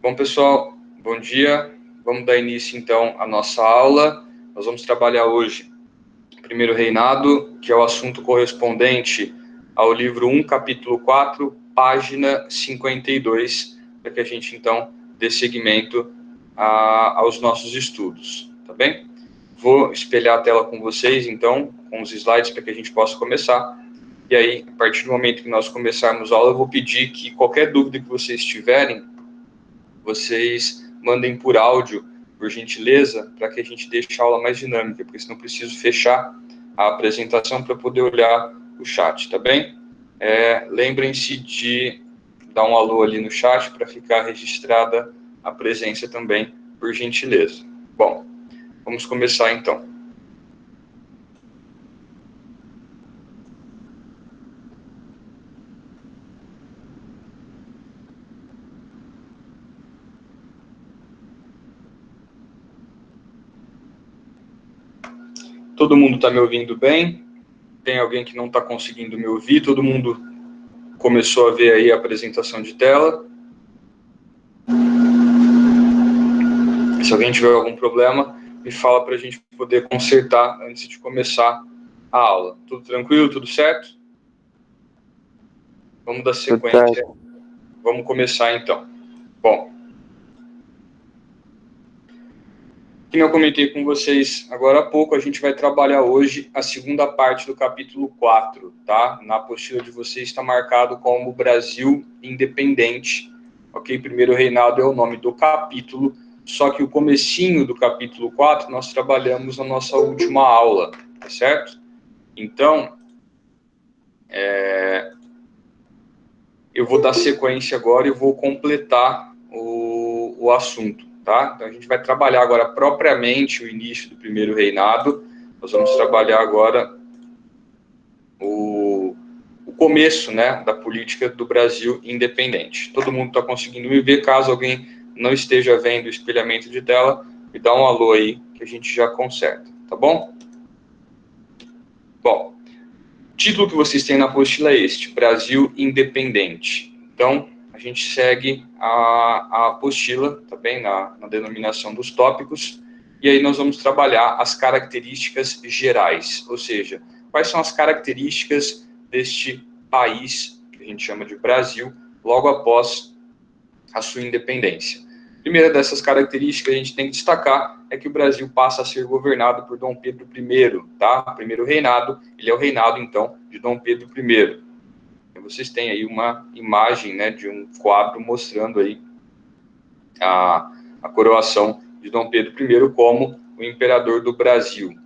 Bom, pessoal, bom dia. Vamos dar início, então, à nossa aula. Nós vamos trabalhar hoje o primeiro reinado, que é o assunto correspondente ao livro 1, capítulo 4, página 52, para que a gente, então, dê seguimento aos nossos estudos, tá bem? Vou espelhar a tela com vocês, então, com os slides, para que a gente possa começar. E aí, a partir do momento que nós começarmos a aula, eu vou pedir que qualquer dúvida que vocês tiverem, vocês mandem por áudio, por gentileza, para que a gente deixe a aula mais dinâmica, porque senão eu preciso fechar a apresentação para poder olhar o chat, tá bem? Lembrem-se de dar um alô ali no chat para ficar registrada a presença também, por gentileza. Bom, vamos começar então. Todo mundo está me ouvindo bem? Tem alguém que não está conseguindo me ouvir? Todo mundo começou a ver aí a apresentação de tela? Se alguém tiver algum problema, me fala para a gente poder consertar antes de começar a aula. Tudo tranquilo? Tudo certo? Vamos dar sequência. Vamos começar então. Bom, como eu comentei com vocês agora há pouco, a gente vai trabalhar hoje a segunda parte do capítulo 4, tá? Na apostila de vocês está marcado como Brasil Independente, ok? Primeiro reinado é o nome do capítulo, só que o comecinho do capítulo 4 nós trabalhamos na nossa última aula, tá certo? Então, eu vou dar sequência agora e vou completar o assunto, tá? Então, a gente vai trabalhar agora propriamente o início do primeiro reinado. Nós vamos trabalhar agora o começo, né, da política do Brasil independente. Todo mundo está conseguindo me ver? Caso alguém não esteja vendo o espelhamento de tela, me dá um alô aí que a gente já conserta, tá bom? Bom, o título que vocês têm na apostila é este, Brasil Independente. Então, a gente segue a apostila, tá bem, na denominação dos tópicos, e aí nós vamos trabalhar as características gerais, ou seja, quais são as características deste país, que a gente chama de Brasil, logo após a sua independência. A primeira dessas características que a gente tem que destacar é que o Brasil passa a ser governado por Dom Pedro I, tá? O primeiro reinado, ele é o reinado, então, de Dom Pedro I. Vocês têm aí uma imagem, né, de um quadro mostrando aí a coroação de Dom Pedro I como o imperador do Brasil.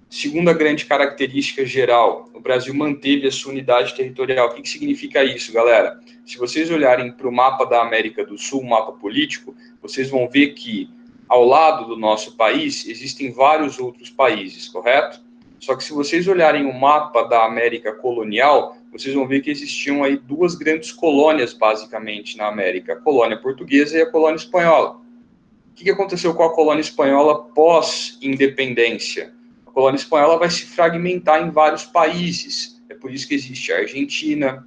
Segunda grande característica geral, o Brasil manteve a sua unidade territorial. O que significa isso, galera? Se vocês olharem para o mapa da América do Sul, um mapa político, vocês vão ver que ao lado do nosso país existem vários outros países, correto? Só que se vocês olharem o mapa da América colonial, vocês vão ver que existiam aí duas grandes colônias, basicamente, na América, a colônia portuguesa e a colônia espanhola. O que aconteceu com a colônia espanhola pós-independência? A colônia espanhola vai se fragmentar em vários países. É por isso que existe a Argentina,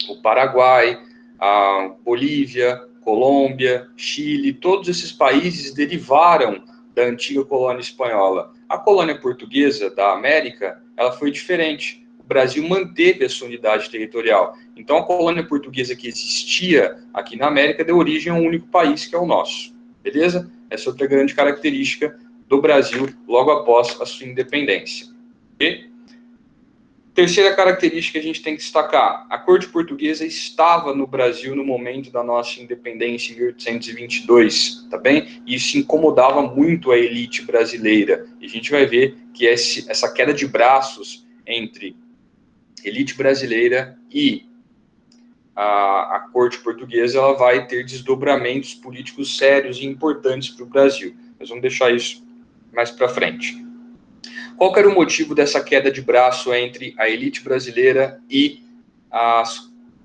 o Paraguai, a Bolívia, Colômbia, Chile. Todos esses países derivaram da antiga colônia espanhola. A colônia portuguesa da América, ela foi diferente. O Brasil manteve a sua unidade territorial. Então, a colônia portuguesa que existia aqui na América deu origem a um único país, que é o nosso. Beleza? Essa é outra grande característica do Brasil logo após a sua independência. Okay? Terceira característica que a gente tem que destacar, a corte portuguesa estava no Brasil no momento da nossa independência em 1822, tá bem? E isso incomodava muito a elite brasileira. E a gente vai ver que essa queda de braços entre elite brasileira e a corte portuguesa, ela vai ter desdobramentos políticos sérios e importantes para o Brasil. Nós vamos deixar isso mais para frente. Qual que era o motivo dessa queda de braço entre a elite brasileira e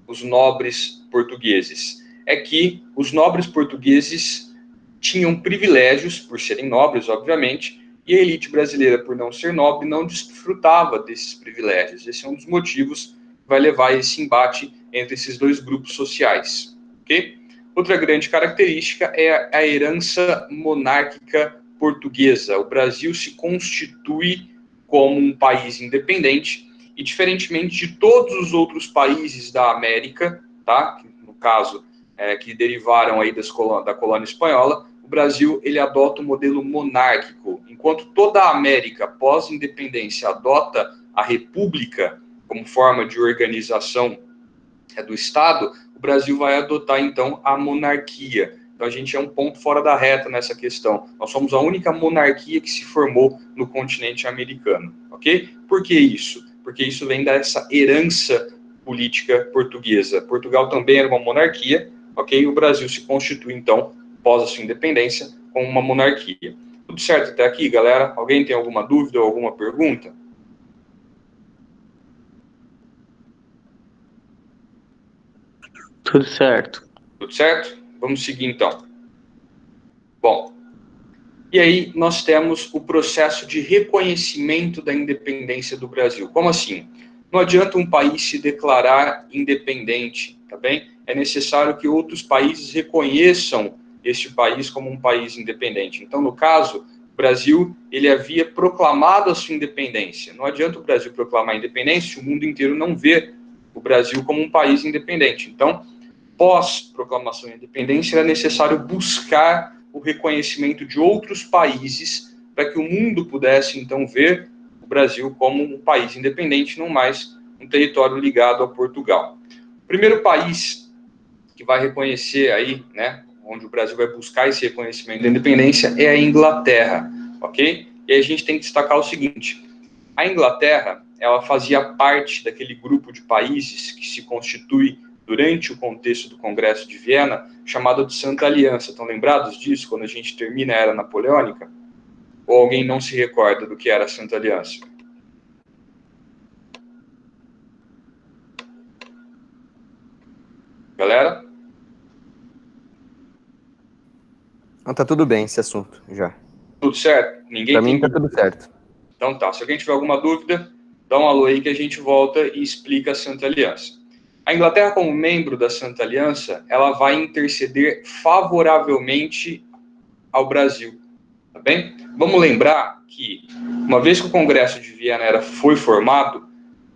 os nobres portugueses? É que os nobres portugueses tinham privilégios, por serem nobres, obviamente, e a elite brasileira, por não ser nobre, não desfrutava desses privilégios. Esse é um dos motivos que vai levar a esse embate entre esses dois grupos sociais. Okay? Outra grande característica é a herança monárquica portuguesa. O Brasil se constitui como um país independente e, diferentemente de todos os outros países da América, tá? No caso, que derivaram aí da colônia espanhola, o Brasil ele adota o modelo monárquico. Enquanto toda a América, pós-independência, adota a república como forma de organização do Estado, o Brasil vai adotar, então, a monarquia. Então, a gente é um ponto fora da reta nessa questão. Nós somos a única monarquia que se formou no continente americano, ok? Por que isso? Porque isso vem dessa herança política portuguesa. Portugal também era uma monarquia, ok? O Brasil se constitui, então, após a sua independência, como uma monarquia. Tudo certo até aqui, galera? Alguém tem alguma dúvida ou alguma pergunta? Tudo certo. Tudo certo? Vamos seguir, então. Bom, e aí nós temos o processo de reconhecimento da independência do Brasil. Como assim? Não adianta um país se declarar independente, tá bem? É necessário que outros países reconheçam este país como um país independente. Então, no caso, o Brasil, ele havia proclamado a sua independência. Não adianta o Brasil proclamar a independência se o mundo inteiro não vê o Brasil como um país independente. Então, pós-proclamação de independência, era necessário buscar o reconhecimento de outros países para que o mundo pudesse, então, ver o Brasil como um país independente, não mais um território ligado a Portugal. O primeiro país que vai reconhecer aí, né, onde o Brasil vai buscar esse reconhecimento da independência é a Inglaterra, ok? E aí a gente tem que destacar o seguinte: a Inglaterra, ela fazia parte daquele grupo de países que se constitui durante o contexto do Congresso de Viena, chamado de Santa Aliança. Estão lembrados disso, quando a gente termina a Era Napoleônica? Ou alguém não se recorda do que era a Santa Aliança? Galera? Não, tá tudo bem esse assunto, já. Tudo certo? Ninguém Pra tem mim tá dúvida? tudo certo. Então tá, se alguém tiver alguma dúvida, dá um alô aí que a gente volta e explica a Santa Aliança. A Inglaterra, como membro da Santa Aliança, ela vai interceder favoravelmente ao Brasil, tá bem? Vamos lembrar que, uma vez que o Congresso de Viena foi formado,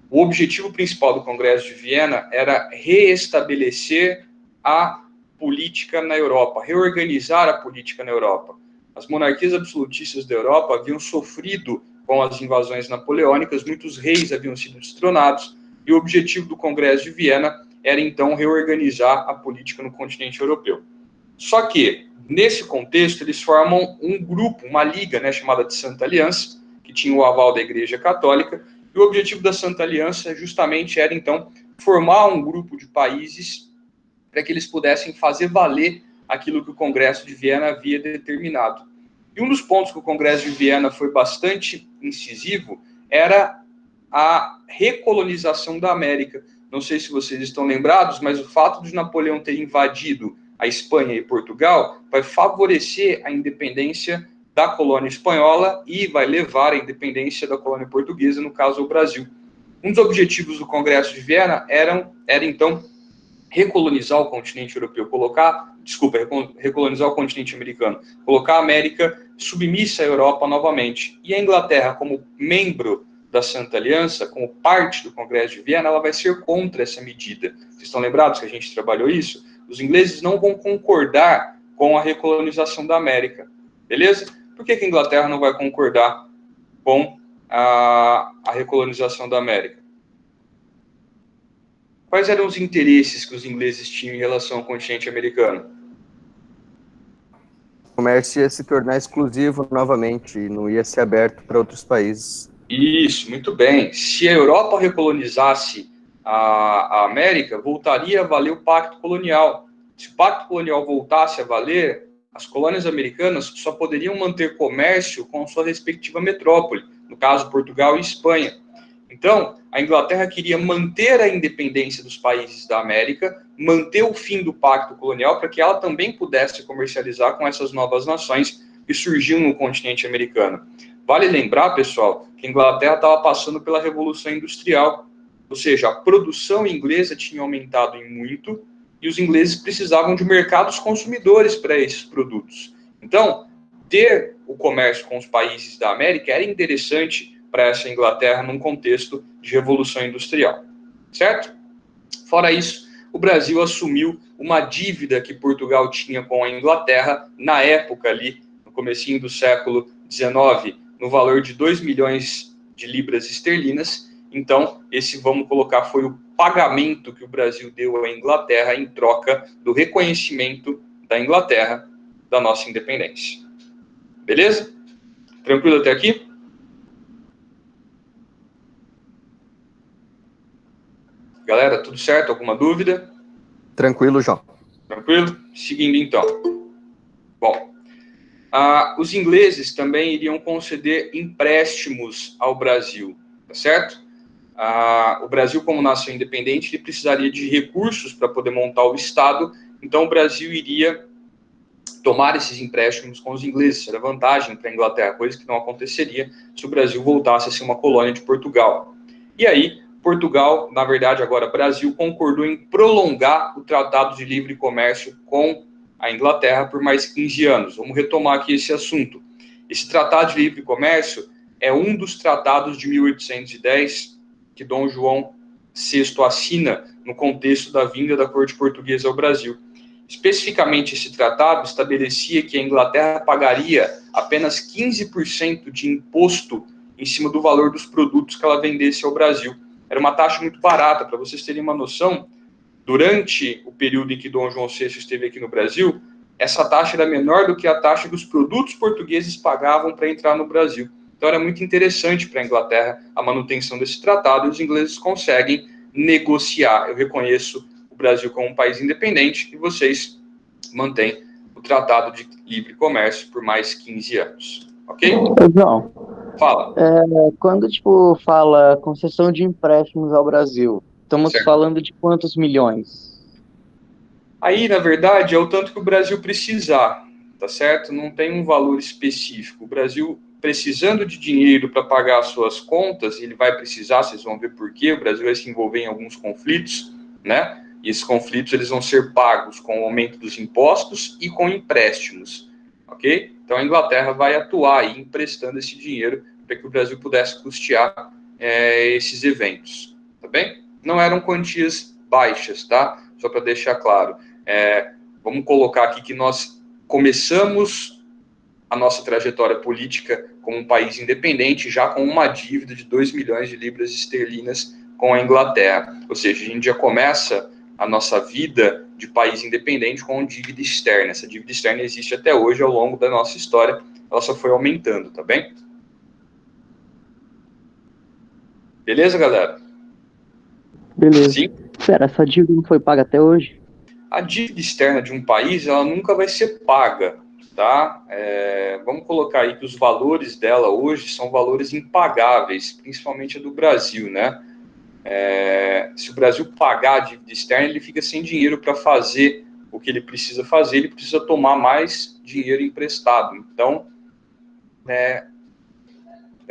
o objetivo principal do Congresso de Viena era reestabelecer a política na Europa, reorganizar a política na Europa. As monarquias absolutistas da Europa haviam sofrido com as invasões napoleônicas, muitos reis haviam sido destronados, e o objetivo do Congresso de Viena era, então, reorganizar a política no continente europeu. Só que, nesse contexto, eles formam um grupo, uma liga, né, chamada de Santa Aliança, que tinha o aval da Igreja Católica, e o objetivo da Santa Aliança justamente era, então, formar um grupo de países para que eles pudessem fazer valer aquilo que o Congresso de Viena havia determinado. E um dos pontos que o Congresso de Viena foi bastante incisivo era a recolonização da América. Não sei se vocês estão lembrados, mas o fato de Napoleão ter invadido a Espanha e Portugal vai favorecer a independência da colônia espanhola e vai levar à independência da colônia portuguesa, no caso o Brasil. Um dos objetivos do Congresso de Viena era então recolonizar o continente europeu, recolonizar o continente americano, colocar a América submissa à Europa novamente. E a Inglaterra, como membro da Santa Aliança, como parte do Congresso de Viena, ela vai ser contra essa medida. Vocês estão lembrados que a gente trabalhou isso? Os ingleses não vão concordar com a recolonização da América, beleza? Por que a Inglaterra não vai concordar com a recolonização da América? Quais eram os interesses que os ingleses tinham em relação ao continente americano? O comércio ia se tornar exclusivo novamente e não ia ser aberto para outros países. Isso, muito bem. Se a Europa recolonizasse a América, voltaria a valer o Pacto Colonial. Se o Pacto Colonial voltasse a valer, as colônias americanas só poderiam manter comércio com sua respectiva metrópole, no caso Portugal e Espanha. Então, a Inglaterra queria manter a independência dos países da América, manter o fim do pacto colonial para que ela também pudesse comercializar com essas novas nações que surgiam no continente americano. Vale lembrar, pessoal, que a Inglaterra estava passando pela Revolução Industrial, ou seja, a produção inglesa tinha aumentado em muito e os ingleses precisavam de mercados consumidores para esses produtos. Então, ter o comércio com os países da América era interessante para essa Inglaterra num contexto de revolução industrial, certo? Fora isso, o Brasil assumiu uma dívida que Portugal tinha com a Inglaterra na época ali, no comecinho do século XIX, no valor de 2 milhões de libras esterlinas. Então, esse, vamos colocar, foi o pagamento que o Brasil deu à Inglaterra em troca do reconhecimento da Inglaterra da nossa independência. Beleza? Tranquilo até aqui? Galera, tudo certo? Alguma dúvida? Tranquilo, João. Tranquilo? Seguindo então. Bom, os ingleses também iriam conceder empréstimos ao Brasil, tá certo? O Brasil, como nação independente, ele precisaria de recursos para poder montar o Estado, então o Brasil iria tomar esses empréstimos com os ingleses. Era vantagem para a Inglaterra, coisa que não aconteceria se o Brasil voltasse a ser uma colônia de Portugal. E aí, Portugal, na verdade agora Brasil, concordou em prolongar o Tratado de Livre Comércio com a Inglaterra por mais 15 anos. Vamos retomar aqui esse assunto. Esse Tratado de Livre Comércio é um dos tratados de 1810 que Dom João VI assina no contexto da vinda da corte portuguesa ao Brasil. Especificamente, esse tratado estabelecia que a Inglaterra pagaria apenas 15% de imposto em cima do valor dos produtos que ela vendesse ao Brasil. Era uma taxa muito barata. Para vocês terem uma noção, durante o período em que Dom João VI esteve aqui no Brasil, essa taxa era menor do que a taxa que os produtos portugueses pagavam para entrar no Brasil. Então era muito interessante para a Inglaterra a manutenção desse tratado, e os ingleses conseguem negociar. Eu reconheço o Brasil como um país independente e vocês mantêm o Tratado de Livre Comércio por mais 15 anos. Ok? João, Fala. quando fala concessão de empréstimos ao Brasil, estamos falando de quantos milhões? Aí, na verdade, é o tanto que o Brasil precisar, tá certo? Não tem um valor específico. O Brasil, precisando de dinheiro para pagar as suas contas, ele vai precisar, vocês vão ver por quê, o Brasil vai se envolver em alguns conflitos, né? E esses conflitos eles vão ser pagos com o aumento dos impostos e com empréstimos, ok? Então, a Inglaterra vai atuar aí emprestando esse dinheiro para que o Brasil pudesse custear esses eventos, tá bem? Não eram quantias baixas, tá? Só para deixar claro. Vamos colocar aqui que nós começamos a nossa trajetória política como um país independente, já com uma dívida de 2 milhões de libras esterlinas com a Inglaterra. Ou seja, a gente já começa a nossa vida de país independente com dívida externa. Essa dívida externa existe até hoje, ao longo da nossa história, ela só foi aumentando, tá bem? Beleza, galera? Beleza. Sim? Pera, essa dívida não foi paga até hoje? A dívida externa de um país, ela nunca vai ser paga, tá? Vamos colocar aí que os valores dela hoje são valores impagáveis, principalmente a do Brasil, né? Se o Brasil pagar a dívida externa, ele fica sem dinheiro para fazer o que ele precisa fazer, ele precisa tomar mais dinheiro emprestado. Então, é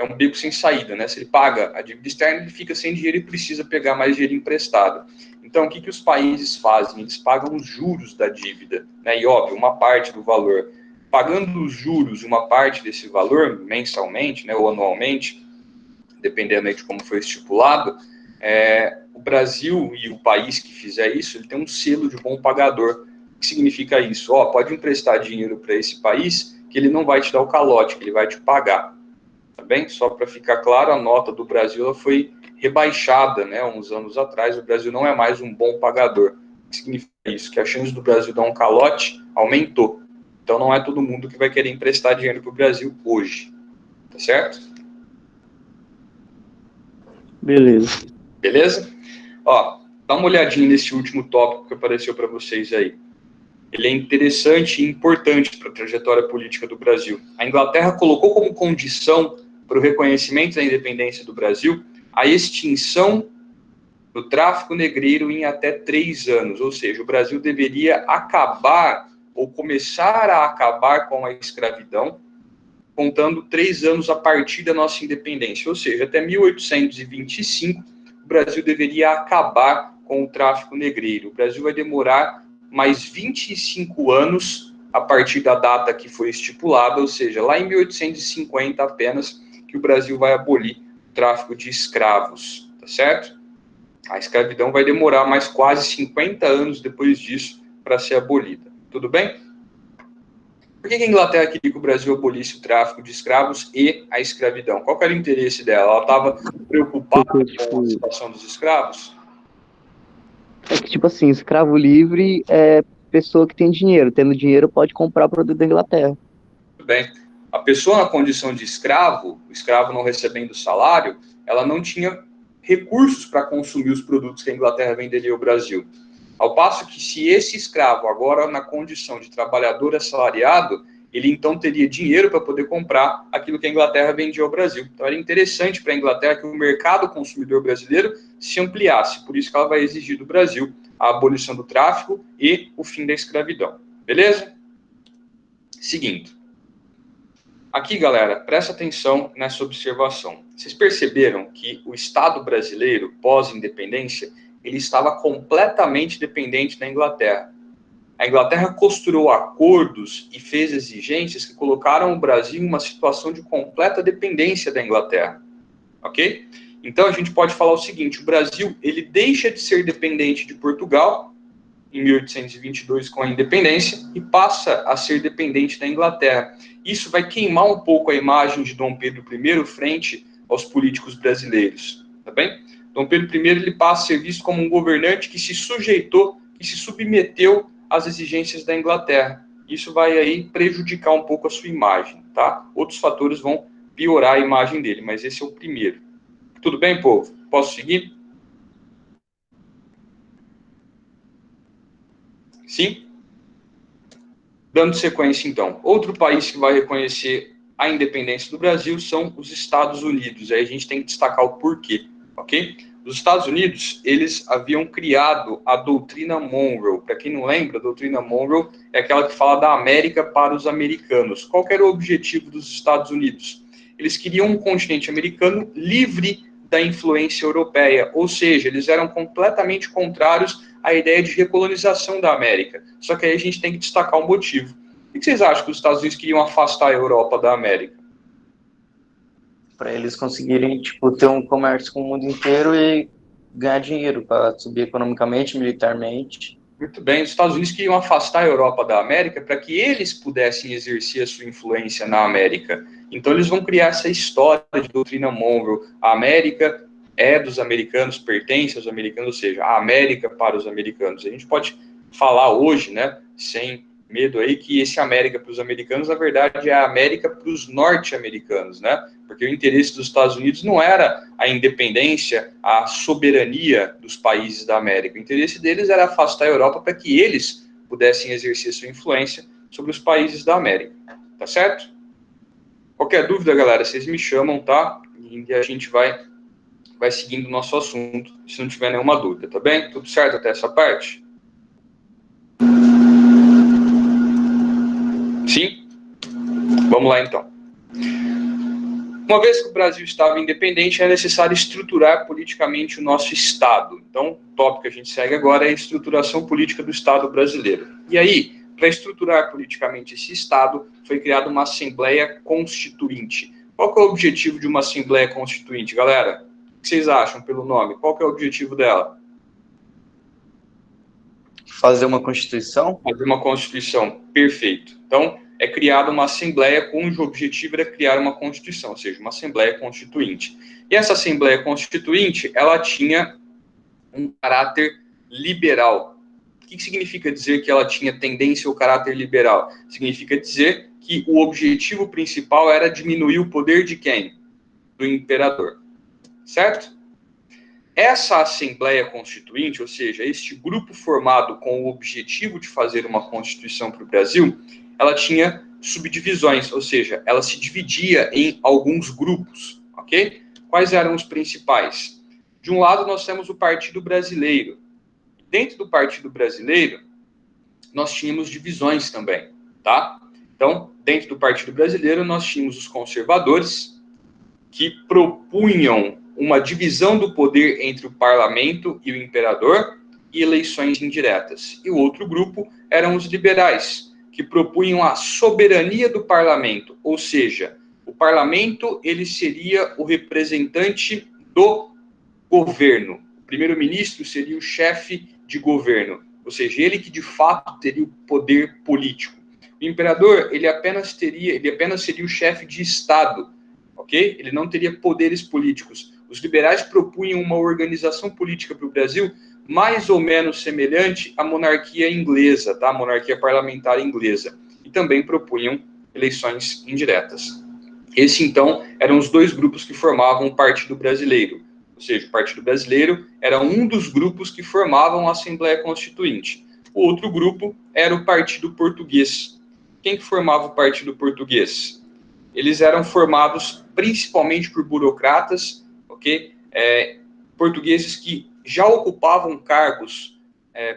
um beco sem saída, né? Se ele paga a dívida externa, ele fica sem dinheiro e precisa pegar mais dinheiro emprestado. Então, o que os países fazem? Eles pagam os juros da dívida, né? E, óbvio, uma parte do valor. Pagando os juros, uma parte desse valor, mensalmente, né, ou anualmente, dependendo aí de como foi estipulado, o Brasil e o país que fizer isso, ele tem um selo de bom pagador. O que significa isso? Pode emprestar dinheiro para esse país que ele não vai te dar o calote, que ele vai te pagar. Tá bem? Só para ficar claro, a nota do Brasil ela foi rebaixada, né, uns anos atrás. O Brasil não é mais um bom pagador. O que significa isso? Que a chance do Brasil dar um calote aumentou. Então não é todo mundo que vai querer emprestar dinheiro para o Brasil hoje. Tá certo? Beleza. Beleza? Dá uma olhadinha nesse último tópico que apareceu para vocês aí. Ele é interessante e importante para a trajetória política do Brasil. A Inglaterra colocou como condição para o reconhecimento da independência do Brasil a extinção do tráfico negreiro em até 3 anos. Ou seja, o Brasil deveria acabar ou começar a acabar com a escravidão, contando 3 anos a partir da nossa independência. Ou seja, até 1825, o Brasil deveria acabar com o tráfico negreiro. O Brasil vai demorar mais 25 anos a partir da data que foi estipulada, ou seja, lá em 1850 apenas, que o Brasil vai abolir o tráfico de escravos, tá certo? A escravidão vai demorar mais quase 50 anos depois disso para ser abolida. Tudo bem? Por que a Inglaterra queria que o Brasil abolisse o tráfico de escravos e a escravidão? Qual era o interesse dela? Ela estava preocupada com a situação dos escravos? É que, tipo assim, escravo livre é pessoa que tem dinheiro. Tendo dinheiro, pode comprar produto da Inglaterra. Tudo bem. A pessoa na condição de escravo, o escravo não recebendo salário, ela não tinha recursos para consumir os produtos que a Inglaterra venderia ao Brasil. Ao passo que, se esse escravo, agora na condição de trabalhador assalariado, ele então teria dinheiro para poder comprar aquilo que a Inglaterra vendia ao Brasil. Então era interessante para a Inglaterra que o mercado consumidor brasileiro se ampliasse. Por isso que ela vai exigir do Brasil a abolição do tráfico e o fim da escravidão. Beleza? Seguindo. Aqui, galera, presta atenção nessa observação. Vocês perceberam que o Estado brasileiro, pós-independência, ele estava completamente dependente da Inglaterra. A Inglaterra costurou acordos e fez exigências que colocaram o Brasil em uma situação de completa dependência da Inglaterra. Ok? Então, a gente pode falar o seguinte, o Brasil, ele deixa de ser dependente de Portugal, em 1822, com a independência, e passa a ser dependente da Inglaterra. Isso vai queimar um pouco a imagem de Dom Pedro I frente aos políticos brasileiros, tá bem? Dom Pedro I ele passa a ser visto como um governante que se sujeitou, que se submeteu às exigências da Inglaterra. Isso vai aí prejudicar um pouco a sua imagem, tá? Outros fatores vão piorar a imagem dele, mas esse é o primeiro. Tudo bem, povo? Posso seguir? Sim? Dando sequência, então. Outro país que vai reconhecer a independência do Brasil são os Estados Unidos. Aí a gente tem que destacar o porquê, ok? Os Estados Unidos, eles haviam criado a doutrina Monroe. Para quem não lembra, a doutrina Monroe é aquela que fala da América para os americanos. Qual que era o objetivo dos Estados Unidos? Eles queriam um continente americano livre da influência europeia, ou seja, eles eram completamente contrários à ideia de recolonização da América. Só que aí a gente tem que destacar um motivo. O que vocês acham que os Estados Unidos queriam afastar a Europa da América? Para eles conseguirem, tipo, ter um comércio com o mundo inteiro e ganhar dinheiro para subir economicamente, militarmente. Muito bem, os Estados Unidos queriam afastar a Europa da América para que eles pudessem exercer a sua influência na América. Então eles vão criar essa história de doutrina Monroe. A América é dos americanos, pertence aos americanos, ou seja, a América para os americanos. A gente pode falar hoje, né, sem medo aí, que esse América para os americanos, na verdade, é a América para os norte-americanos, né? Porque o interesse dos Estados Unidos não era a independência, a soberania dos países da América. O interesse deles era afastar a Europa para que eles pudessem exercer sua influência sobre os países da América. Tá certo? Qualquer dúvida, galera, vocês me chamam, tá? E a gente vai seguindo o nosso assunto, se não tiver nenhuma dúvida, tá bem? Tudo certo até essa parte? Sim? Vamos lá, então. Uma vez que o Brasil estava independente, é necessário estruturar politicamente o nosso Estado. Então, o tópico que a gente segue agora é a estruturação política do Estado brasileiro. E aí, para estruturar politicamente esse Estado, foi criada uma Assembleia Constituinte. Qual que é o objetivo de uma Assembleia Constituinte, galera? O que vocês acham pelo nome? Qual que é o objetivo dela? Fazer uma Constituição? Fazer uma Constituição, perfeito. Então, é criada uma Assembleia cujo objetivo era criar uma Constituição, ou seja, uma Assembleia Constituinte. E essa Assembleia Constituinte, ela tinha um caráter liberal. O que significa dizer que ela tinha tendência ao caráter liberal? Significa dizer que o objetivo principal era diminuir o poder de quem? Do imperador. Certo? Essa Assembleia Constituinte, ou seja, este grupo formado com o objetivo de fazer uma Constituição para o Brasil, ela tinha subdivisões, ou seja, ela se dividia em alguns grupos, ok? Quais eram os principais? De um lado, nós temos o Partido Brasileiro. Dentro do Partido Brasileiro, nós tínhamos divisões também, tá? Então, dentro do Partido Brasileiro, nós tínhamos os conservadores, que propunham uma divisão do poder entre o parlamento e o imperador, e eleições indiretas. E o outro grupo eram os liberais, que propunham a soberania do parlamento, ou seja, o parlamento ele seria o representante do governo. O primeiro-ministro seria o chefe de governo, ou seja, ele que de fato teria o poder político. O imperador ele apenas seria o chefe de Estado, ok? Ele não teria poderes políticos. Os liberais propunham uma organização política para o Brasil mais ou menos semelhante à monarquia inglesa, tá? A monarquia parlamentar inglesa. E também propunham eleições indiretas. Esse, então, eram os dois grupos que formavam o Partido Brasileiro. Ou seja, o Partido Brasileiro era um dos grupos que formavam a Assembleia Constituinte. O outro grupo era o Partido Português. Quem que formava o Partido Português? Eles eram formados principalmente por burocratas, ok? Portugueses que já ocupavam cargos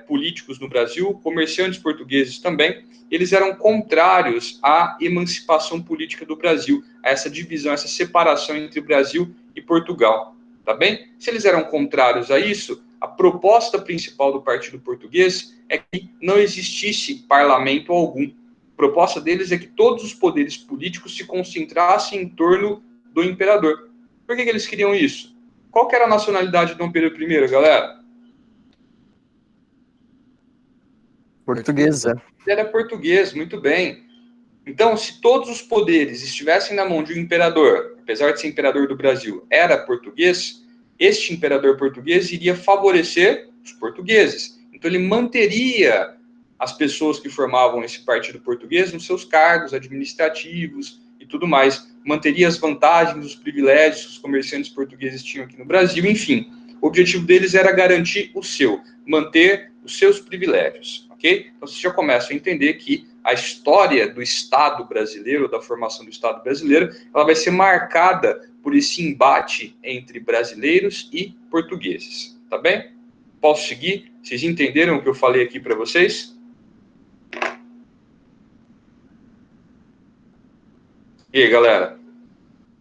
políticos no Brasil, comerciantes portugueses também. Eles eram contrários à emancipação política do Brasil, a essa divisão, essa separação entre Brasil e Portugal, tá bem? Se eles eram contrários a isso, a proposta principal do Partido Português é que não existisse parlamento algum. A proposta deles é que todos os poderes políticos se concentrassem em torno do imperador. Por que eles queriam isso? Qual que era a nacionalidade de Dom Pedro I, galera? Portuguesa. Ele era português, muito bem. Então, se todos os poderes estivessem na mão de um imperador, apesar de ser imperador do Brasil, era português, este imperador português iria favorecer os portugueses. Então, ele manteria as pessoas que formavam esse partido português nos seus cargos administrativos e tudo mais. Manteria as vantagens, os privilégios que os comerciantes portugueses tinham aqui no Brasil, enfim. O objetivo deles era garantir manter os seus privilégios, ok? Então, você já começa a entender que a história do Estado brasileiro, da formação do Estado brasileiro, ela vai ser marcada por esse embate entre brasileiros e portugueses, tá bem? Posso seguir? Vocês entenderam o que eu falei aqui para vocês? E aí, galera?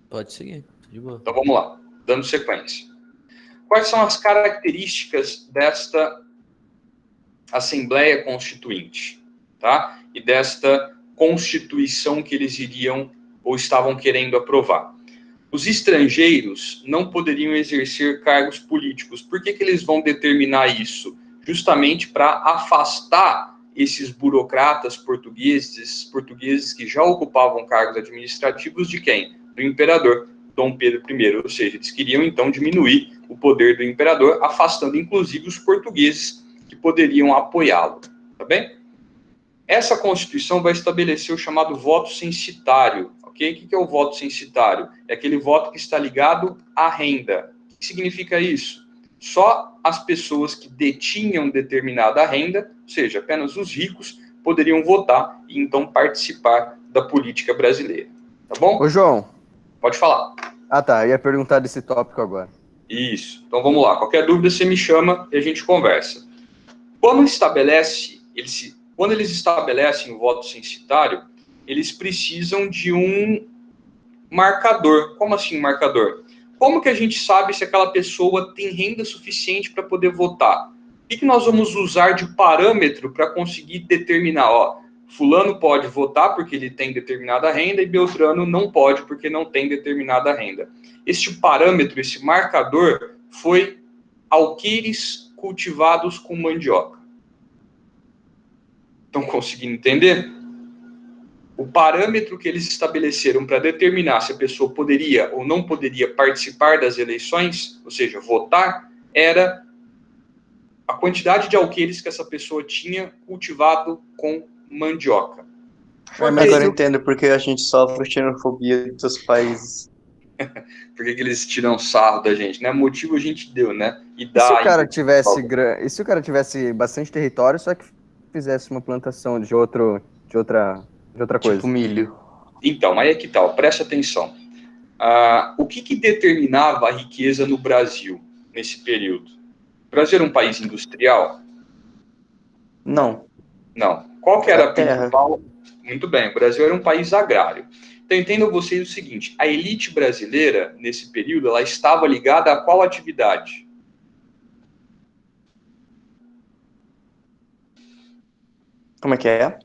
Pode seguir, de boa. Então vamos lá, dando sequência. Quais são as características desta Assembleia Constituinte, tá? E desta Constituição que eles iriam ou estavam querendo aprovar? Os estrangeiros não poderiam exercer cargos políticos. Por que eles vão determinar isso? Justamente para afastar esses burocratas portugueses que já ocupavam cargos administrativos de quem? Do imperador Dom Pedro I. Ou seja, eles queriam então diminuir o poder do imperador, afastando inclusive os portugueses que poderiam apoiá-lo, tá bem? Essa Constituição vai estabelecer o chamado voto censitário, ok? O que é o voto censitário? É aquele voto que está ligado à renda. O que significa isso? Só as pessoas que detinham determinada renda, ou seja, apenas os ricos, poderiam votar e então participar da política brasileira, tá bom? Ô, João. Pode falar. Ah, tá. Eu ia perguntar desse tópico agora. Isso. Então vamos lá. Qualquer dúvida você me chama e a gente conversa. Quando eles estabelecem o voto censitário, eles precisam de um marcador. Como assim um marcador? Como que a gente sabe se aquela pessoa tem renda suficiente para poder votar? O que nós vamos usar de parâmetro para conseguir determinar, fulano pode votar porque ele tem determinada renda e Beltrano não pode porque não tem determinada renda. Este parâmetro, esse marcador, foi alqueires cultivados com mandioca. Estão conseguindo entender? O parâmetro que eles estabeleceram para determinar se a pessoa poderia ou não poderia participar das eleições, ou seja, votar, era a quantidade de alqueires que essa pessoa tinha cultivado com mandioca. Mas agora eu entendo porque a gente sofre xenofobia dos países. Por que eles tiram sarro da gente, né? Motivo a gente deu, né? E se o cara tivesse bastante território, só que fizesse uma plantação de outra coisa? Tipo milho. Então, aí é que tal, presta atenção. O que determinava a riqueza no Brasil nesse período? O Brasil era um país industrial? Não. Não. Qual que era a terra. principal? Muito bem, o Brasil era um país agrário. Então, entendam vocês o seguinte, a elite brasileira, nesse período, ela estava ligada a qual atividade? Como é que é?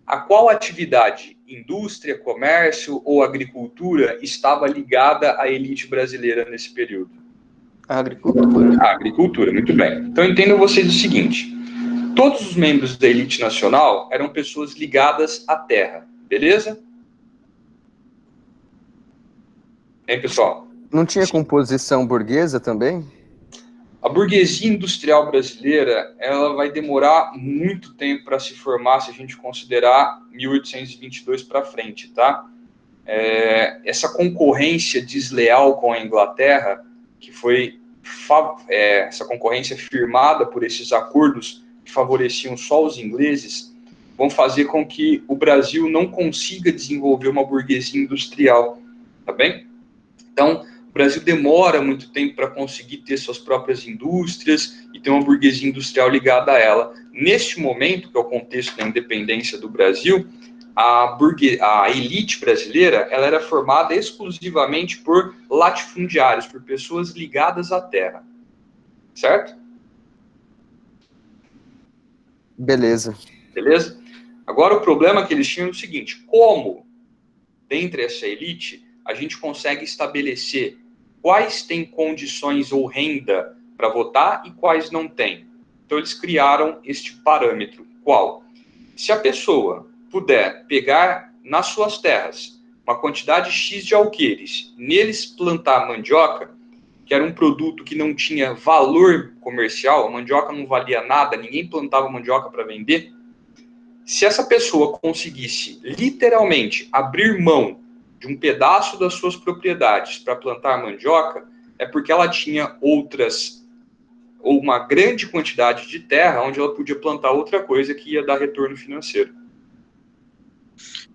A qual atividade, indústria, comércio ou agricultura, estava ligada à elite brasileira nesse período? A agricultura. A agricultura, muito bem. Então entendam vocês o seguinte: todos os membros da elite nacional eram pessoas ligadas à terra, beleza? Hein, pessoal? Não tinha Sim. composição burguesa também? A burguesia industrial brasileira, ela vai demorar muito tempo para se formar, se a gente considerar 1822 para frente, tá? Essa concorrência desleal com a Inglaterra, que foi essa concorrência firmada por esses acordos que favoreciam só os ingleses, vão fazer com que o Brasil não consiga desenvolver uma burguesia industrial, tá bem? Então, o Brasil demora muito tempo para conseguir ter suas próprias indústrias e ter uma burguesia industrial ligada a ela. Neste momento, que é o contexto da independência do Brasil, a elite brasileira ela era formada exclusivamente por latifundiários, por pessoas ligadas à terra. Certo? Beleza. Beleza? Agora, o problema que eles tinham é o seguinte: como, dentre essa elite, a gente consegue estabelecer quais têm condições ou renda para votar e quais não têm? Então, eles criaram este parâmetro. Qual? Se a pessoa puder pegar nas suas terras uma quantidade X de alqueires, neles plantar mandioca, que era um produto que não tinha valor comercial, a mandioca não valia nada, ninguém plantava mandioca para vender. Se essa pessoa conseguisse literalmente abrir mão de um pedaço das suas propriedades para plantar mandioca, é porque ela tinha outras, ou uma grande quantidade de terra onde ela podia plantar outra coisa que ia dar retorno financeiro.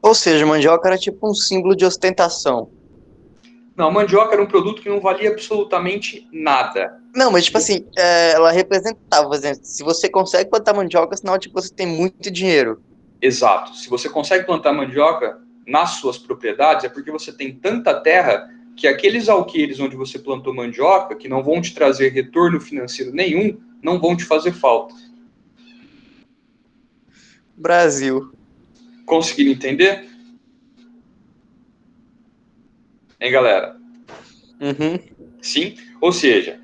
Ou seja, mandioca era tipo um símbolo de ostentação. Não, a mandioca era um produto que não valia absolutamente nada. Não, mas tipo assim, ela representava, por exemplo, se você consegue plantar mandioca, sinal de que você tem muito dinheiro. Exato. Se você consegue plantar mandioca nas suas propriedades, é porque você tem tanta terra que aqueles alqueires onde você plantou mandioca, que não vão te trazer retorno financeiro nenhum, não vão te fazer falta. Brasil. Conseguiram entender? Hein, galera? Uhum. Sim? Ou seja,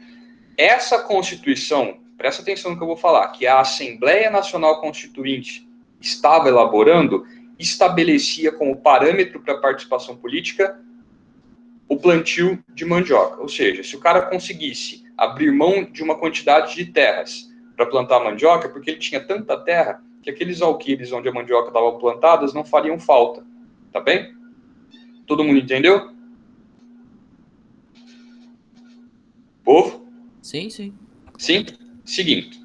essa Constituição, presta atenção no que eu vou falar, que a Assembleia Nacional Constituinte estava elaborando, estabelecia como parâmetro para a participação política o plantio de mandioca. Ou seja, se o cara conseguisse abrir mão de uma quantidade de terras para plantar mandioca, porque ele tinha tanta terra que aqueles alqueires onde a mandioca estava plantadas não fariam falta. Tá bem? Todo mundo entendeu? Povo? Sim, sim. Sim? Seguinte.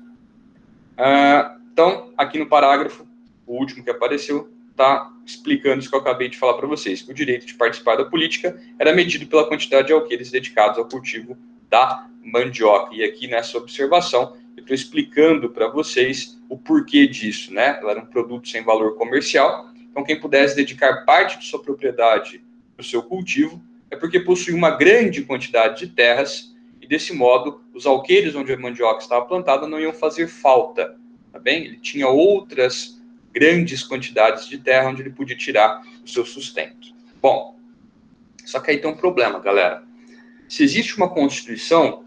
Então, aqui no parágrafo, o último que apareceu, está explicando isso que eu acabei de falar para vocês, que o direito de participar da política era medido pela quantidade de alqueires dedicados ao cultivo da mandioca. E aqui nessa observação, eu estou explicando para vocês o porquê disso, né? Ela era um produto sem valor comercial, então quem pudesse dedicar parte de sua propriedade para o seu cultivo é porque possuía uma grande quantidade de terras e, desse modo, os alqueires onde a mandioca estava plantada não iam fazer falta, tá bem? Ele tinha outras grandes quantidades de terra onde ele podia tirar o seu sustento. Bom, só que aí tem um problema, galera. Se existe uma Constituição,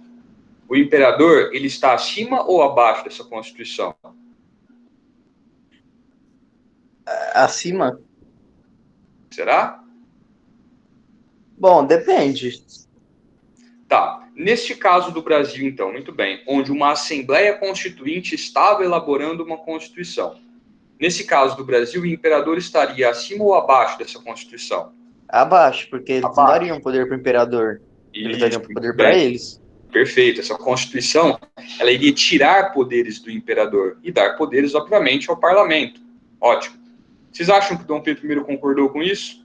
o imperador, ele está acima ou abaixo dessa Constituição? Acima? Será? Bom, depende. Tá. Neste caso do Brasil, então, muito bem, onde uma Assembleia Constituinte estava elaborando uma Constituição. Nesse caso do Brasil, o imperador estaria acima ou abaixo dessa Constituição? Abaixo, porque eles não Abaixo. dariam poder para o imperador. Eles dariam Isso, poder para eles. Perfeito. Essa Constituição, ela iria tirar poderes do imperador e dar poderes, obviamente, ao parlamento. Ótimo. Vocês acham que Dom Pedro I concordou com isso?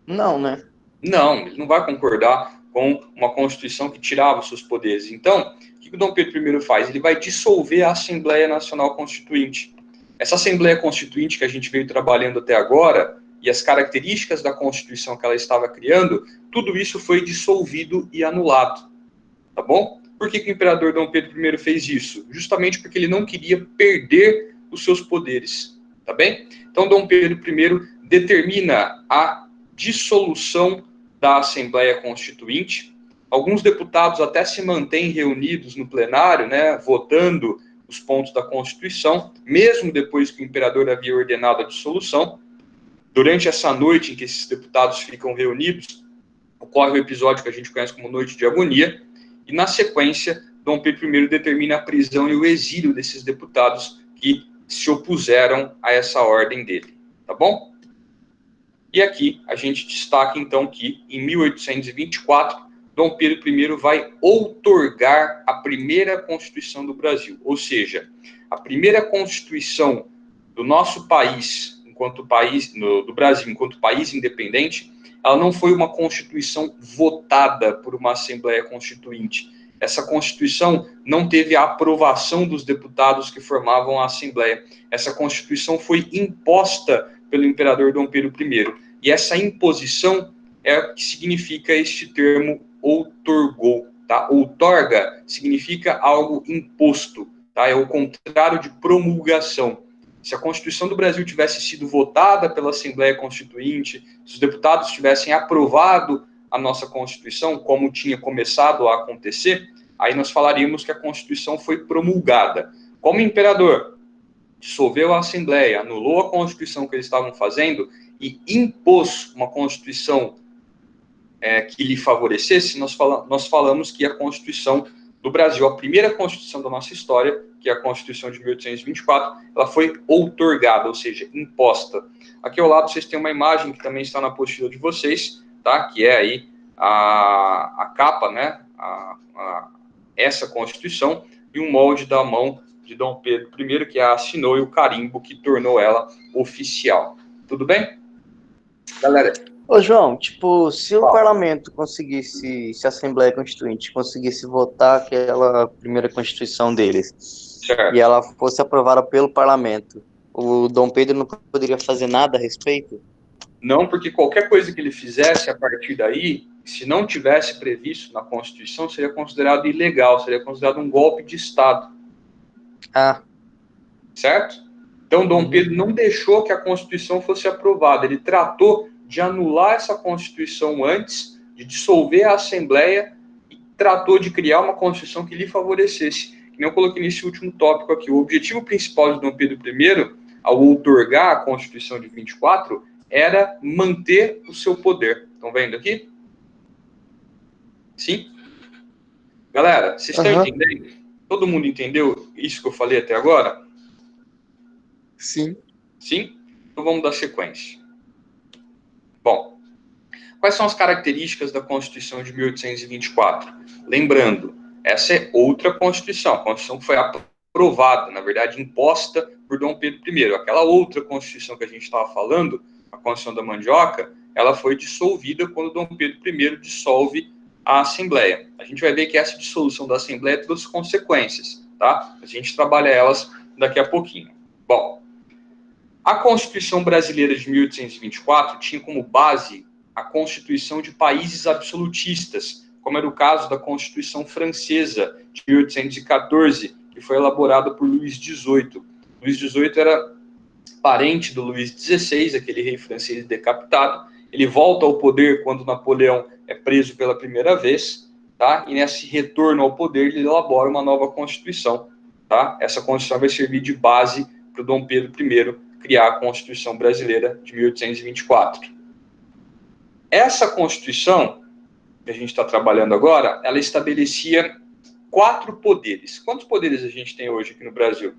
Não, né? Não, ele não vai concordar com uma Constituição que tirava os seus poderes. Então, o que o Dom Pedro I faz? Ele vai dissolver a Assembleia Nacional Constituinte. Essa Assembleia Constituinte que a gente veio trabalhando até agora, e as características da Constituição que ela estava criando, tudo isso foi dissolvido e anulado. Tá bom? Por que o imperador Dom Pedro I fez isso? Justamente porque ele não queria perder os seus poderes, tá bem? Então, Dom Pedro I determina a dissolução da Assembleia Constituinte. Alguns deputados até se mantêm reunidos no plenário, né, votando os pontos da Constituição, mesmo depois que o imperador havia ordenado a dissolução. Durante essa noite em que esses deputados ficam reunidos, ocorre o episódio que a gente conhece como Noite de Agonia, e na sequência, Dom Pedro I determina a prisão e o exílio desses deputados que se opuseram a essa ordem dele, tá bom? E aqui a gente destaca então que em 1824, Dom Pedro I vai outorgar a primeira Constituição do Brasil, ou seja, a primeira Constituição do nosso país, enquanto país, do Brasil, enquanto país independente, ela não foi uma Constituição votada por uma Assembleia Constituinte. Essa Constituição não teve a aprovação dos deputados que formavam a Assembleia. Essa Constituição foi imposta pelo imperador Dom Pedro I. E essa imposição é o que significa este termo outorgou. Tá? Outorga significa algo imposto. Tá? É o contrário de promulgação. Se a Constituição do Brasil tivesse sido votada pela Assembleia Constituinte, se os deputados tivessem aprovado a nossa Constituição, como tinha começado a acontecer, aí nós falaríamos que a Constituição foi promulgada. Como o imperador dissolveu a Assembleia, anulou a Constituição que eles estavam fazendo e impôs uma Constituição que lhe favorecesse, nós falamos que a Constituição do Brasil, a primeira Constituição da nossa história, que é a Constituição de 1824, ela foi outorgada, ou seja, imposta. Aqui ao lado vocês têm uma imagem que também está na apostila de vocês, tá? Que é aí a capa, né? Essa Constituição e um molde da mão de Dom Pedro I, que a assinou, e o carimbo que tornou ela oficial. Tudo bem? Galera. Ô, João, tipo, se o parlamento conseguisse, se a Assembleia Constituinte conseguisse votar aquela primeira Constituição deles, certo, e ela fosse aprovada pelo parlamento, o Dom Pedro não poderia fazer nada a respeito? Não, porque qualquer coisa que ele fizesse a partir daí, se não tivesse previsto na Constituição, seria considerado ilegal, seria considerado um golpe de Estado. Certo? Então, Dom Pedro não deixou que a Constituição fosse aprovada, ele tratou de anular essa Constituição antes, de dissolver a Assembleia, e tratou de criar uma Constituição que lhe favorecesse. Que nem eu coloquei nesse último tópico aqui. O objetivo principal de Dom Pedro I, ao outorgar a Constituição de 24, era manter o seu poder. Estão vendo aqui? Sim? Galera, vocês estão entendendo? Todo mundo entendeu isso que eu falei até agora? Sim. Sim? Então vamos dar sequência. Bom, quais são as características da Constituição de 1824? Lembrando, essa é outra Constituição, a Constituição que foi aprovada, na verdade, imposta por Dom Pedro I. Aquela outra Constituição que a gente estava falando, a Constituição da Mandioca, ela foi dissolvida quando Dom Pedro I dissolve a Assembleia. A gente vai ver que essa dissolução da Assembleia trouxe consequências, tá? A gente trabalha elas daqui a pouquinho. Bom, a Constituição Brasileira de 1824 tinha como base a Constituição de países absolutistas, como era o caso da Constituição Francesa de 1814, que foi elaborada por Luís XVIII. Luís XVIII era parente do Luís XVI, aquele rei francês decapitado. Ele volta ao poder quando Napoleão é preso pela primeira vez, tá? E nesse retorno ao poder ele elabora uma nova Constituição, tá? Essa Constituição vai servir de base para o Dom Pedro I criar a Constituição Brasileira de 1824. Essa Constituição que a gente está trabalhando agora, ela estabelecia 4 poderes. Quantos poderes a gente tem hoje aqui no Brasil?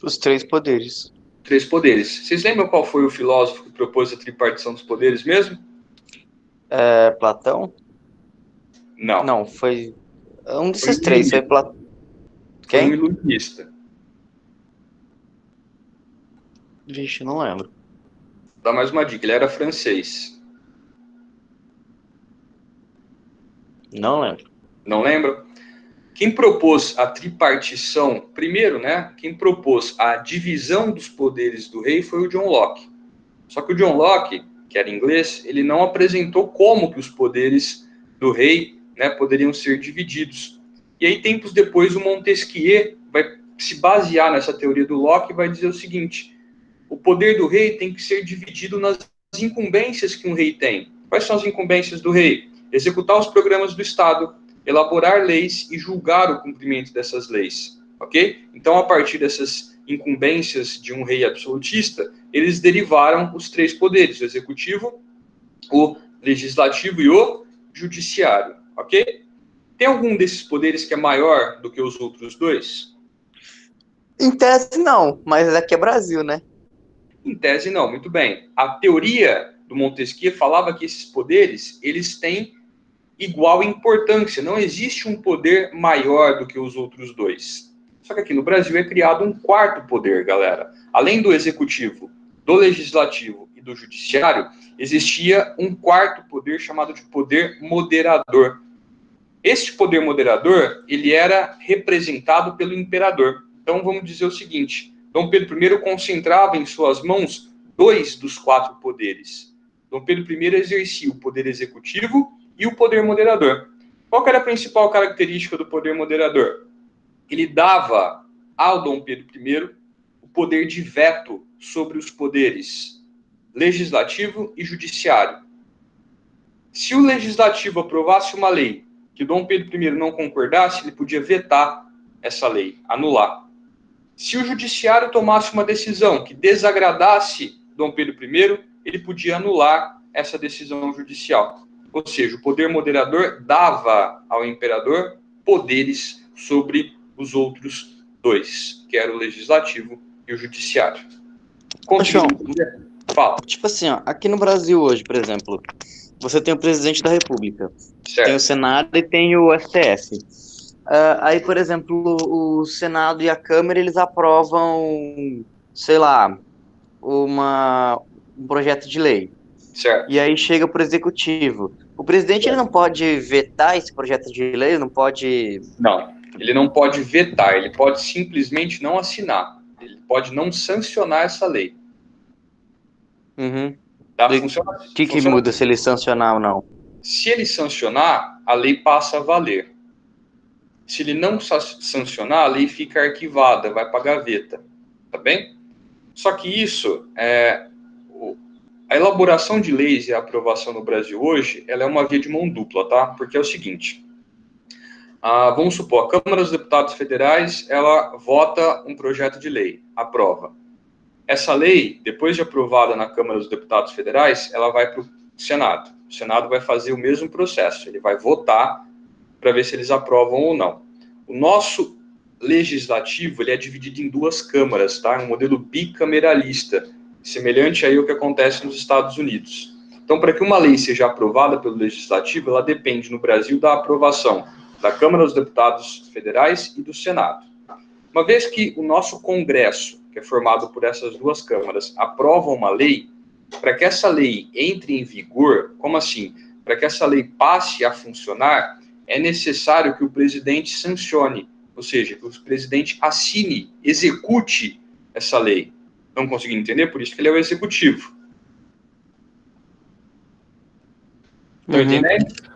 Os 3 poderes. 3 poderes. Vocês lembram qual foi o filósofo que propôs a tripartição dos poderes mesmo? Platão? Não. Não, foi um desses 3. Foi Platão. Quem? Foi um iluminista. Vixe, não lembro. Dá mais uma dica, ele era francês. Não lembro. Não lembra? Quem propôs a tripartição, primeiro, né? Quem propôs a divisão dos poderes do rei foi o John Locke. Só que o John Locke, que era inglês, ele não apresentou como que os poderes do rei, né, poderiam ser divididos. E aí, tempos depois, o Montesquieu vai se basear nessa teoria do Locke e vai dizer o seguinte: o poder do rei tem que ser dividido nas incumbências que um rei tem. Quais são as incumbências do rei? Executar os programas do Estado, elaborar leis e julgar o cumprimento dessas leis, ok? Então, a partir dessas incumbências de um rei absolutista, eles derivaram os 3 poderes: o executivo, o legislativo e o judiciário, ok? Tem algum desses poderes que é maior do que os outros 2? Em tese, não, mas aqui é Brasil, né? Em tese, não. Muito bem. A teoria do Montesquieu falava que esses poderes, eles têm igual importância. Não existe um poder maior do que os outros 2. Só que aqui no Brasil é criado um 4º poder, galera. Além do executivo, do legislativo e do judiciário, existia um 4º poder chamado de poder moderador. Este poder moderador, ele era representado pelo imperador. Então, vamos dizer o seguinte: Dom Pedro I concentrava em suas mãos 2 dos 4 poderes. Dom Pedro I exercia o poder executivo e o poder moderador. Qual que era a principal característica do poder moderador? Ele dava ao Dom Pedro I o poder de veto sobre os poderes legislativo e judiciário. Se o legislativo aprovasse uma lei que Dom Pedro I não concordasse, ele podia vetar essa lei, anular. Se o judiciário tomasse uma decisão que desagradasse Dom Pedro I, ele podia anular essa decisão judicial. Ou seja, o poder moderador dava ao imperador poderes sobre os outros 2, que era o legislativo e o judiciário. João, fala. Tipo assim, ó, aqui no Brasil hoje, por exemplo, você tem o presidente da República, Certo. Tem o Senado e tem o STF. Aí, por exemplo, o Senado e a Câmara, eles aprovam, sei lá, um projeto de lei. Certo. E aí chega para o Executivo. O presidente, ele não pode vetar esse projeto de lei? Não pode... Não, ele não pode vetar, ele pode simplesmente não assinar. Ele pode não sancionar essa lei. Uhum. Tá? O que muda se ele sancionar ou não? Se ele sancionar, a lei passa a valer. Se ele não sancionar, a lei fica arquivada, vai para a gaveta. Tá bem? Só que isso, a elaboração de leis e a aprovação no Brasil hoje, ela é uma via de mão dupla, tá? Porque é o seguinte, vamos supor, a Câmara dos Deputados Federais, ela vota um projeto de lei, aprova. Essa lei, depois de aprovada na Câmara dos Deputados Federais, ela vai para o Senado. O Senado vai fazer o mesmo processo, ele vai votar para ver se eles aprovam ou não. O nosso legislativo, ele é dividido em 2 câmaras, tá? Um modelo bicameralista, semelhante aí ao que acontece nos Estados Unidos. Então, para que uma lei seja aprovada pelo legislativo, ela depende no Brasil da aprovação da Câmara dos Deputados Federais e do Senado. Uma vez que o nosso Congresso, que é formado por essas 2 câmaras, aprova uma lei, para que essa lei entre em vigor, como assim? Para que essa lei passe a funcionar, é necessário que o presidente sancione, ou seja, que o presidente assine, execute essa lei. Não conseguindo entender? Por isso que ele é o executivo. Estão entendendo?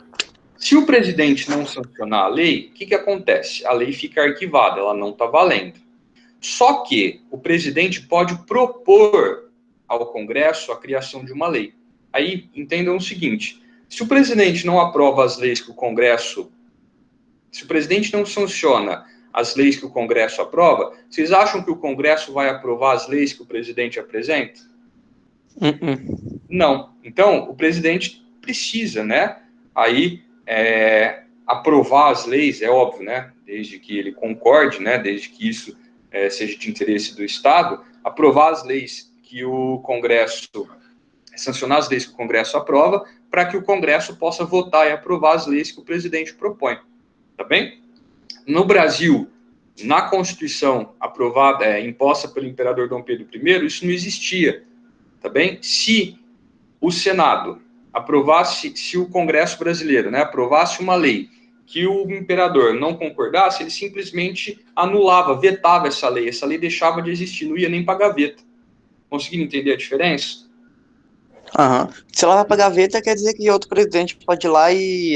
Se o presidente não sancionar a lei, o que acontece? A lei fica arquivada, ela não está valendo. Só que o presidente pode propor ao Congresso a criação de uma lei. Aí, entendam o seguinte, se o presidente não aprova as leis que o Congresso... Se o presidente não sanciona as leis que o Congresso aprova, vocês acham que o Congresso vai aprovar as leis que o presidente apresenta? Não. Então, o presidente precisa, né? Aí, aprovar as leis, é óbvio, né? Desde que ele concorde, né? Desde que isso seja de interesse do Estado, aprovar as leis que o Congresso, sancionar as leis que o Congresso aprova, para que o Congresso possa votar e aprovar as leis que o presidente propõe. Tá bem? No Brasil, na Constituição aprovada, imposta pelo imperador Dom Pedro I, isso não existia. Tá bem? Se o Senado aprovasse, se o Congresso brasileiro, né, aprovasse uma lei que o imperador não concordasse, ele simplesmente anulava, vetava essa lei deixava de existir, não ia nem para a gaveta. Conseguiram entender a diferença? Aham. Se ela vai pra gaveta, quer dizer que outro presidente pode ir lá e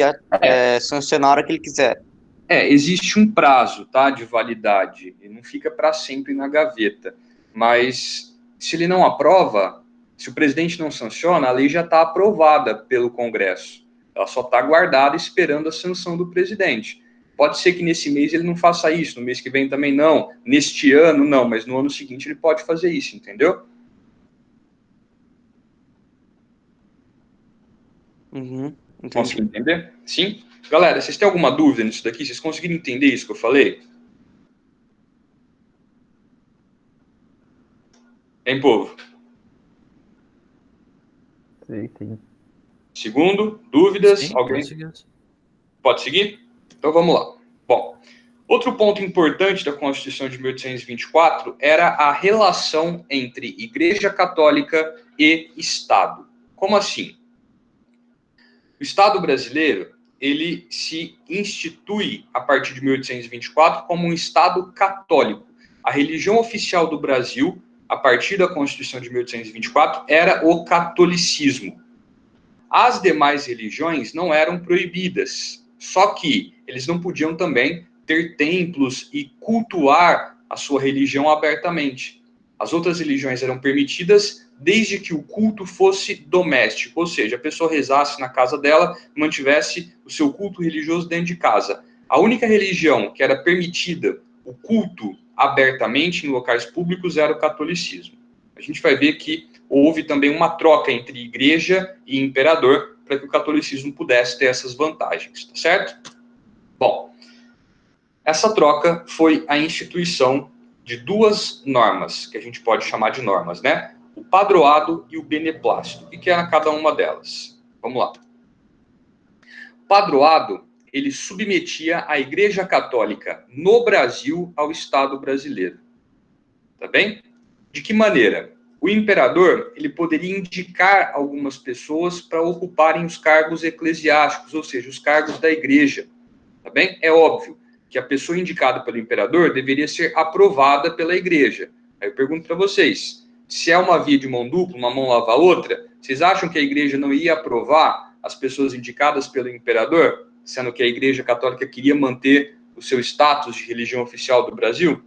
sancionar a hora que ele quiser. Existe um prazo, tá, de validade, e não fica para sempre na gaveta. Mas se ele não aprova, se o presidente não sanciona, a lei já está aprovada pelo Congresso. Ela só está guardada esperando a sanção do presidente. Pode ser que nesse mês ele não faça isso, no mês que vem também não, neste ano não, mas no ano seguinte ele pode fazer isso, entendeu? Uhum, Conseguiu entendi. entender? Sim? Galera, vocês têm alguma dúvida nisso daqui? Vocês conseguiram entender isso que eu falei? Hein, povo? Sim. Segundo, dúvidas? Sim, pode Alguém seguir. pode seguir? Então vamos lá. Bom, outro ponto importante da Constituição de 1824 era a relação entre Igreja Católica e Estado. Como assim? O Estado brasileiro, ele se institui a partir de 1824 como um Estado católico. A religião oficial do Brasil, a partir da Constituição de 1824, era o catolicismo. As demais religiões não eram proibidas, só que eles não podiam também ter templos e cultuar a sua religião abertamente. As outras religiões eram permitidas desde que o culto fosse doméstico, ou seja, a pessoa rezasse na casa dela, mantivesse o seu culto religioso dentro de casa. A única religião que era permitida o culto abertamente em locais públicos era o catolicismo. A gente vai ver que houve também uma troca entre igreja e imperador para que o catolicismo pudesse ter essas vantagens, tá certo? Bom, essa troca foi a instituição de duas normas, que a gente pode chamar de normas, né? O padroado e o beneplácito. O que era cada uma delas? Vamos lá. O padroado, ele submetia a Igreja Católica no Brasil ao Estado brasileiro. Tá bem? De que maneira? O imperador, ele poderia indicar algumas pessoas para ocuparem os cargos eclesiásticos, ou seja, os cargos da igreja. Tá bem? É óbvio que a pessoa indicada pelo imperador deveria ser aprovada pela igreja. Aí eu pergunto para vocês, se é uma via de mão dupla, uma mão lava a outra, vocês acham que a igreja não ia aprovar as pessoas indicadas pelo imperador, sendo que a igreja católica queria manter o seu status de religião oficial do Brasil?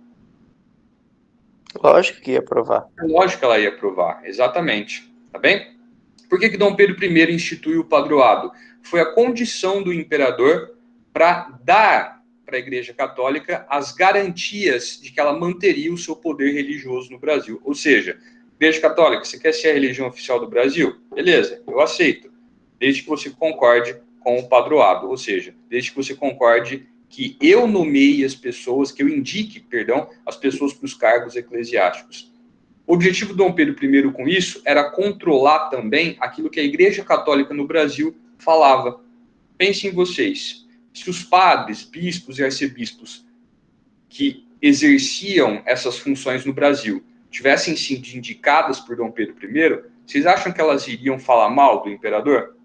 Lógico que ia aprovar. É lógico que ela ia aprovar, exatamente. Tá bem? Por que Dom Pedro I instituiu o padroado? Foi a condição do imperador para dar para a Igreja Católica as garantias de que ela manteria o seu poder religioso no Brasil. Ou seja, Igreja Católica, você quer ser a religião oficial do Brasil? Beleza, eu aceito. Desde que você concorde com o padroado. Ou seja, desde que você concorde que eu nomeie as pessoas, que eu indique, perdão, as pessoas para os cargos eclesiásticos. O objetivo de Dom Pedro I com isso era controlar também aquilo que a Igreja Católica no Brasil falava. Pensem em vocês, se os padres, bispos e arcebispos que exerciam essas funções no Brasil tivessem sido indicadas por Dom Pedro I, vocês acham que elas iriam falar mal do imperador?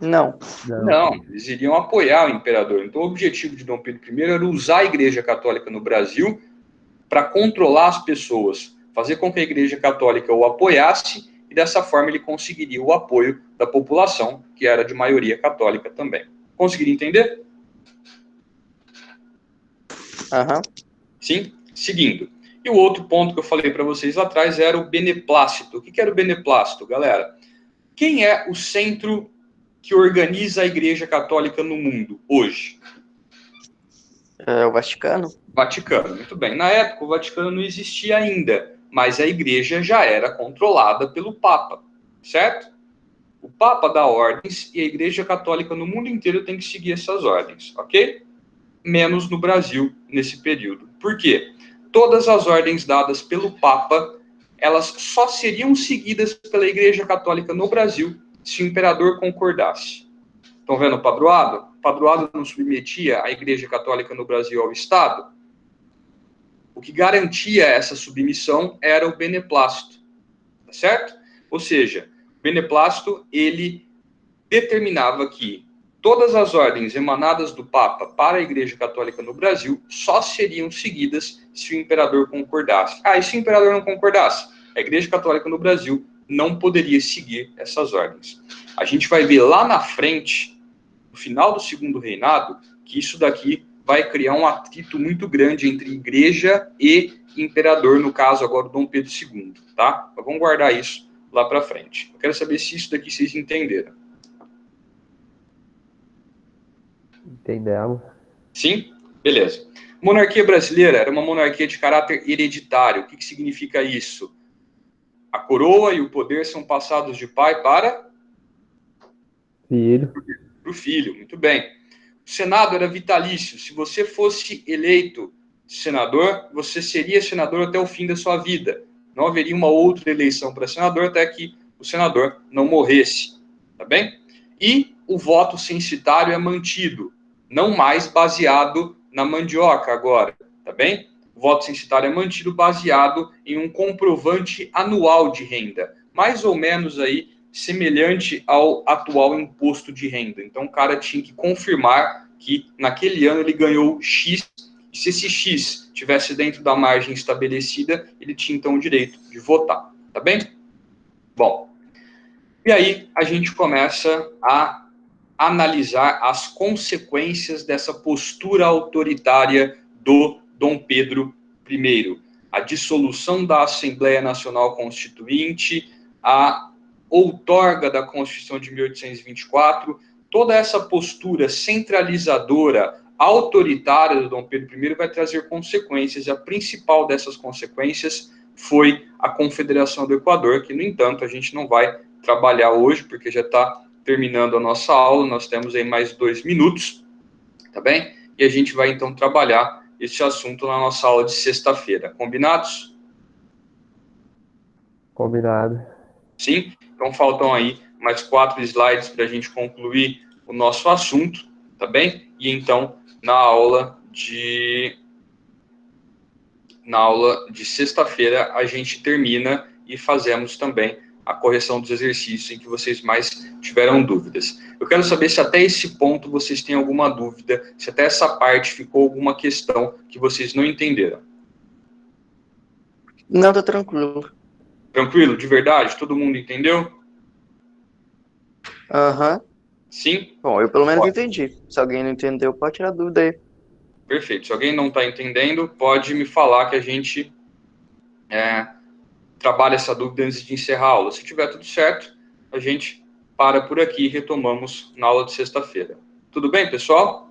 Não. Não, eles iriam apoiar o imperador. Então o objetivo de Dom Pedro I era usar a Igreja Católica no Brasil para controlar as pessoas, fazer com que a Igreja Católica o apoiasse e dessa forma ele conseguiria o apoio da população, que era de maioria católica também. Conseguiram entender? Aham. Sim? Seguindo. E o outro ponto que eu falei para vocês lá atrás era o beneplácito. O que era o beneplácito, galera? Quem é o centro que organiza a Igreja Católica no mundo hoje? É o Vaticano. Vaticano, muito bem. Na época, o Vaticano não existia ainda, mas a igreja já era controlada pelo Papa, certo? O Papa dá ordens e a Igreja Católica no mundo inteiro tem que seguir essas ordens, ok? Menos no Brasil, nesse período. Por quê? Todas as ordens dadas pelo Papa, elas só seriam seguidas pela Igreja Católica no Brasil se o imperador concordasse. Estão vendo o padroado? O padroado não submetia a Igreja Católica no Brasil ao Estado? O que garantia essa submissão era o beneplácito, tá certo? Ou seja, o beneplácito, ele determinava que todas as ordens emanadas do Papa para a Igreja Católica no Brasil só seriam seguidas se o imperador concordasse. E se o imperador não concordasse? a Igreja Católica no Brasil não poderia seguir essas ordens. A gente vai ver lá na frente, no final do Segundo Reinado, que isso daqui vai criar um atrito muito grande entre igreja e imperador, no caso agora Dom Pedro II, tá? Mas vamos guardar isso lá para frente. Eu quero saber se isso daqui vocês entenderam. Entendemos. Sim? Beleza. Monarquia brasileira era uma monarquia de caráter hereditário. O que significa isso? A coroa e o poder são passados de pai para Filho. o filho. Muito bem. O Senado era vitalício. Se você fosse eleito senador, você seria senador até o fim da sua vida. Não haveria uma outra eleição para senador até que o senador não morresse. Tá bem? E o voto censitário é mantido, não mais baseado na mandioca agora. Tá bem? O voto censitário é mantido baseado em um comprovante anual de renda, mais ou menos aí semelhante ao atual imposto de renda. Então, o cara tinha que confirmar que naquele ano ele ganhou X, e se esse X estivesse dentro da margem estabelecida, ele tinha então o direito de votar. Tá bem? Bom, e aí a gente começa a analisar as consequências dessa postura autoritária do Dom Pedro I. A dissolução da Assembleia Nacional Constituinte, a outorga da Constituição de 1824, toda essa postura centralizadora, autoritária do Dom Pedro I vai trazer consequências, e a principal dessas consequências foi a Confederação do Equador, que, no entanto, a gente não vai trabalhar hoje, porque já está terminando a nossa aula, nós temos aí mais 2 minutos, tá bem? E a gente vai, então, trabalhar esse assunto na nossa aula de sexta-feira. Combinados? Combinado. Sim? Então, faltam aí mais 4 slides para a gente concluir o nosso assunto, tá bem? E, então, na aula de sexta-feira, a gente termina e fazemos também a correção dos exercícios em que vocês mais tiveram dúvidas. Eu quero saber se até esse ponto vocês têm alguma dúvida, se até essa parte ficou alguma questão que vocês não entenderam. Não, tá tranquilo. Tranquilo? De verdade? Todo mundo entendeu? Aham. Sim? Bom, eu pelo menos entendi. Se alguém não entendeu, pode tirar dúvida aí. Perfeito. Se alguém não está entendendo, pode me falar que a gente trabalha essa dúvida antes de encerrar a aula. Se tiver tudo certo, a gente para por aqui e retomamos na aula de sexta-feira. Tudo bem, pessoal?